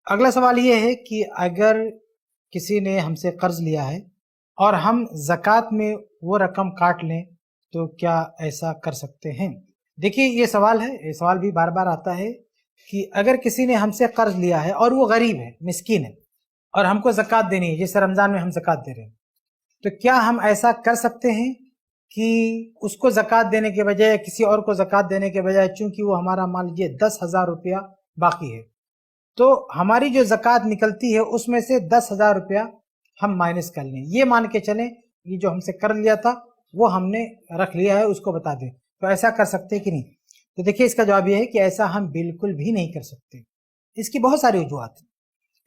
اگلا سوال یہ ہے کہ اگر کسی نے ہم سے قرض لیا ہے اور ہم زکوٰۃ میں وہ رقم کاٹ لیں تو کیا ایسا کر سکتے ہیں؟ دیکھیے یہ سوال ہے، یہ سوال بھی بار بار آتا ہے کہ اگر کسی نے ہم سے قرض لیا ہے اور وہ غریب ہے، مسکین ہے، اور ہم کو زکوٰۃ دینی ہے، جیسے رمضان میں ہم زکوٰۃ دے رہے ہیں، تو کیا ہم ایسا کر سکتے ہیں کہ اس کو زکوٰۃ دینے کے بجائے کسی اور کو زکوٰۃ دینے کے بجائے، چونکہ وہ ہمارا مان لیجیے 10,000 روپیہ باقی ہے، تو ہماری جو زکوٰۃ نکلتی ہے اس میں سے 10,000 روپیہ ہم مائنس کر لیں، یہ مان کے چلیں یہ جو ہم سے قرض لیا تھا وہ ہم نے رکھ لیا ہے، اس کو بتا دیں، تو ایسا کر سکتے کہ نہیں؟ تو دیکھیے اس کا جواب یہ ہے کہ ایسا ہم بالکل بھی نہیں کر سکتے۔ اس کی بہت ساری وجوہات ہیں۔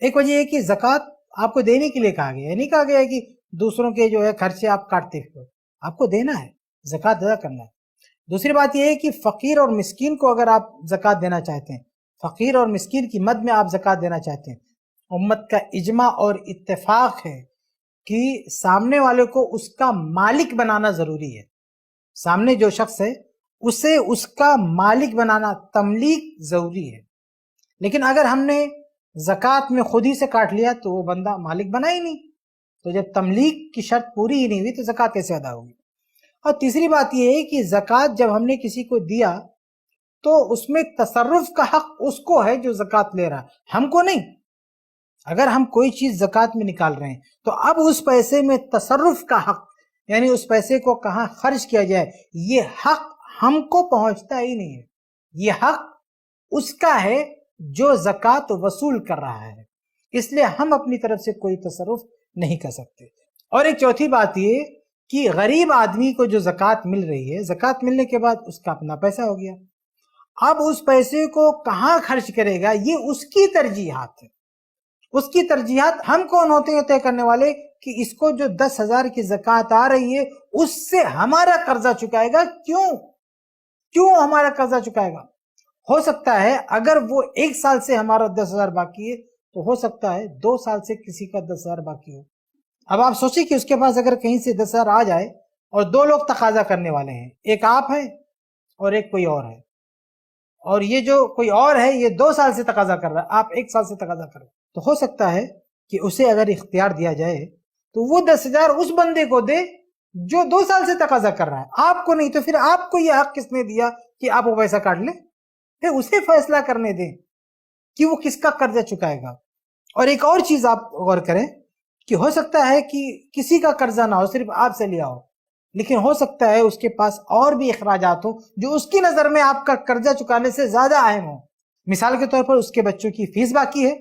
ایک وجہ یہ کہ زکوٰۃ آپ کو دینے کے لیے کہا گیا ہے، نہیں کہا گیا ہے کہ دوسروں کے جو ہے خرچے آپ کاٹتے ہو، آپ کو دینا ہے، زکوٰۃ ادا کرنا ہے۔ دوسری بات یہ ہے کہ فقیر اور مسکین کو اگر آپ زکوٰۃ دینا چاہتے ہیں، فقیر اور مسکین کی مد میں آپ زکوٰۃ دینا چاہتے ہیں، امت کا اجماع اور اتفاق ہے کہ سامنے والے کو اس کا مالک بنانا ضروری ہے۔ سامنے جو شخص ہے اسے اس کا مالک بنانا، تملیک ضروری ہے۔ لیکن اگر ہم نے زکوٰۃ میں خود ہی سے کاٹ لیا تو وہ بندہ مالک بنا ہی نہیں، تو جب تملیک کی شرط پوری ہی نہیں ہوئی تو زکوٰۃ کیسے ادا ہوگی؟ اور تیسری بات یہ ہے کہ زکوٰۃ جب ہم نے کسی کو دیا تو اس میں تصرف کا حق اس کو ہے جو زکوٰۃ لے رہا ہے، ہم کو نہیں۔ اگر ہم کوئی چیز زکوٰۃ میں نکال رہے ہیں تو اب اس پیسے میں تصرف کا حق، یعنی اس پیسے کو کہاں خرچ کیا جائے، یہ حق ہم کو پہنچتا ہی نہیں ہے، یہ حق اس کا ہے جو زکوٰۃ وصول کر رہا ہے، اس لیے ہم اپنی طرف سے کوئی تصرف نہیں کر سکتے۔ اور ایک چوتھی بات یہ کہ غریب آدمی کو جو زکوٰۃ مل رہی ہے، زکوٰۃ ملنے کے بعد اس کا اپنا پیسہ ہو گیا، اب اس پیسے کو کہاں خرچ کرے گا یہ اس کی ترجیحات ہے۔ اس کی ترجیحات ہم کون ہوتے ہیں طے کرنے والے کہ اس کو جو 10,000 کی زکوٰۃ آ رہی ہے اس سے ہمارا قرضہ چکائے گا، کیوں ہمارا قرضہ چکائے گا؟ ہو سکتا ہے اگر وہ 1 سال سے ہمارا 10,000 باقی ہے تو ہو سکتا ہے 2 سال سے کسی کا 10,000 باقی ہو۔ اب آپ سوچیں کہ اس کے پاس اگر کہیں سے 10,000 آ جائے اور 2 لوگ تقاضا کرنے والے ہیں، ایک آپ ہیں اور ایک کوئی اور ہے، اور یہ جو کوئی اور ہے یہ 2 سال سے تقاضا کر رہا ہے، آپ 1 سال سے تقاضا کر رہے ہیں، تو ہو سکتا ہے کہ اسے اگر اختیار دیا جائے تو وہ 10,000 اس بندے کو دے جو 2 سال سے تقاضا کر رہا ہے، آپ کو نہیں۔ تو پھر آپ کو یہ حق کس نے دیا کہ آپ وہ پیسہ کاٹ لیں؟ پھر اسے فیصلہ کرنے دیں کہ وہ کس کا قرضہ چکائے گا۔ اور ایک اور چیز آپ غور کریں کہ ہو سکتا ہے کہ کسی کا قرضہ نہ ہو، صرف آپ سے لیا ہو، لیکن ہو سکتا ہے اس کے پاس اور بھی اخراجات ہوں جو اس کی نظر میں آپ کا قرضہ چکانے سے زیادہ اہم ہوں۔ مثال کے طور پر اس کے بچوں کی فیس باقی ہے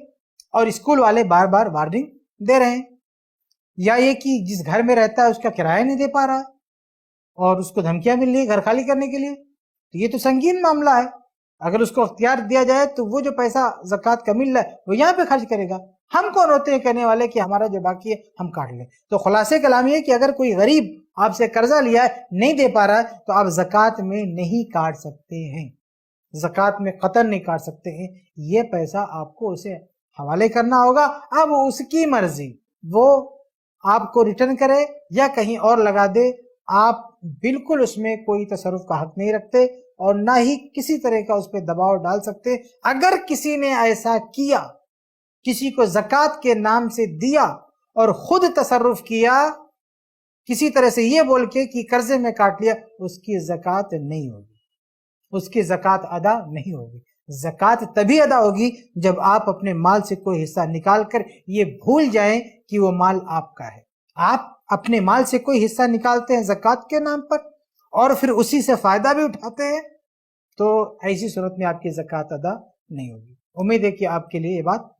اور اسکول والے بار بار وارننگ دے رہے ہیں، یا یہ کہ جس گھر میں رہتا ہے اس کا کرایہ نہیں دے پا رہا اور اس کو دھمکیاں مل رہی گھر خالی کرنے کے لیے، تو یہ تو سنگین معاملہ ہے۔ اگر اس کو اختیار دیا جائے تو وہ جو پیسہ زکوٰۃ کا مل رہا ہے وہ یہاں پہ خرچ کرے گا، ہم کون ہوتے ہیں کہنے والے کہ ہمارا جو باقی ہے ہم کاٹ لیں؟ تو خلاصے کلام یہ ہے کہ اگر کوئی غریب آپ سے قرضہ لیا ہے، نہیں دے پا رہا ہے، تو آپ زکوٰۃ میں نہیں کاٹ سکتے ہیں، زکوٰۃ میں قطعاً نہیں کاٹ سکتے ہیں، یہ پیسہ آپ کو اسے حوالے کرنا ہوگا۔ اب اس کی مرضی، وہ آپ کو ریٹرن کرے یا کہیں اور لگا دے، آپ بالکل اس میں کوئی تصرف کا حق نہیں رکھتے اور نہ ہی کسی طرح کا اس پہ دباؤ ڈال سکتے۔ اگر کسی نے ایسا کیا، کسی کو زکوٰۃ کے نام سے دیا اور خود تصرف کیا کسی طرح سے یہ بول کے کہ قرضے میں کاٹ لیا، اس کی زکوٰۃ نہیں ہوگی، اس کی زکوٰۃ ادا نہیں ہوگی۔ زکوٰۃ تبھی ادا ہوگی جب آپ اپنے مال سے کوئی حصہ نکال کر یہ بھول جائیں کہ وہ مال آپ کا ہے۔ آپ اپنے مال سے کوئی حصہ نکالتے ہیں زکوٰۃ کے نام پر اور پھر اسی سے فائدہ بھی اٹھاتے ہیں، تو ایسی صورت میں آپ کی زکوٰۃ ادا نہیں ہوگی۔ امید ہے کہ آپ کے لیے یہ بات